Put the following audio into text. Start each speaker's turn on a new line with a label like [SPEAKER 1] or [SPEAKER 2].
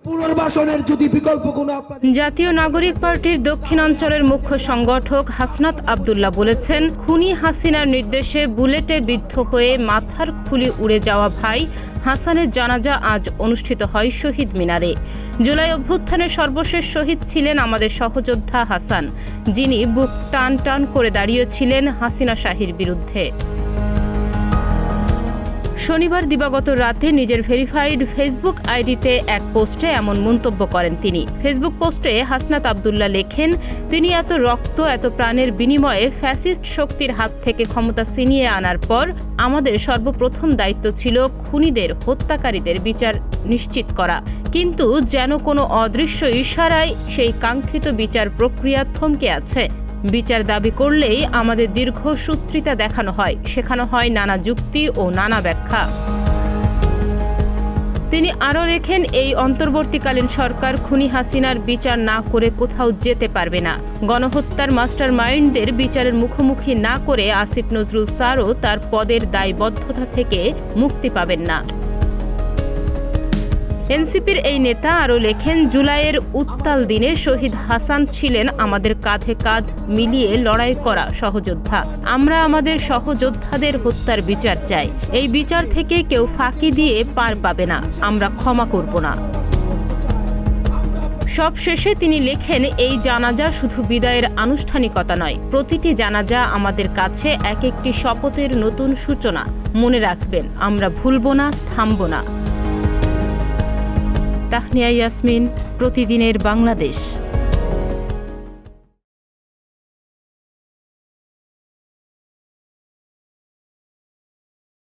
[SPEAKER 1] পুনর্বাসনের যদি বিকল্প কোনো
[SPEAKER 2] জাতীয় নাগরিক পার্টির দক্ষিণাঞ্চলের মুখ্য সংগঠক হাসনাত আব্দুল্লাহ বলেছেন, খুনি হাসিনার নির্দেশে বুলেটে বিদ্ধ হয়ে মাথার খুলি উড়ে যাওয়া ভাই হাসানের জানাজা আজ অনুষ্ঠিত হয় শহীদ মিনারে। জুলাই অভ্যুত্থানের সর্বশেষ শহীদ ছিলেন আমাদের সহযোদ্ধা হাসান, যিনি বুক টান টান করে দাঁড়িয়েছিলেন হাসিনা শাহীর বিরুদ্ধে। শনিবার দিবাগত রাতে নিজের ভেরিফাইড ফেসবুক আইডিতে এক পোস্টে এমন মন্তব্য করেন তিনি। ফেসবুক পোস্টে হাসনাত আব্দুল্লাহ লেখেন, তিনি এত রক্ত এত প্রাণের বিনিময়ে ফ্যাসিস্ট শক্তির হাত থেকে ক্ষমতা ছিনিয়ে আনার পর আমাদের সর্বপ্রথম দায়িত্ব ছিল খুনিদের হত্যাকারীদের বিচার নিশ্চিত করা। কিন্তু যেন কোনো অদৃশ্য ইশারায় সেই কাঙ্ক্ষিত বিচার প্রক্রিয়া থমকে আছে। বিচার দাবি করলেই আমাদের দীর্ঘ সূত্রিতা দেখানো হয়, শেখানো হয় নানা যুক্তি ও নানা ব্যাখ্যা। তিনি আরও লেখেন, এই অন্তর্বর্তীকালীন সরকার খুনি হাসিনার বিচার না করে কোথাও যেতে পারবে না। গণহত্যার মাস্টার মাইন্ডদের বিচারের মুখোমুখি না করে আসিফ নজরুল স্যারও তার পদের দায়বদ্ধতা থেকে মুক্তি পাবেন না। এনসিপির এই নেতা আরও লেখেন, জুলাইয়ের উত্তাল দিনে শহীদ হাসান ছিলেন আমাদের কাঁধে কাঁধ মিলিয়ে লড়াই করা সহযোদ্ধা। আমরা আমাদের সহযোদ্ধাদের হত্যার বিচার চাই। এই বিচার থেকে কেউ ফাঁকি দিয়ে পার পাবে না। আমরা ক্ষমা করব না। সব শেষে তিনি লেখেন, এই জানাজা শুধু বিদায়ের আনুষ্ঠানিকতা নয়, প্রতিটি জানাজা আমাদের কাছে এক একটি শপথের নতুন সূচনা। মনে রাখবেন, আমরা ভুলব না, থামব না। তাহনিয়া ইয়াসমিন, প্রতিদিনের বাংলাদেশ।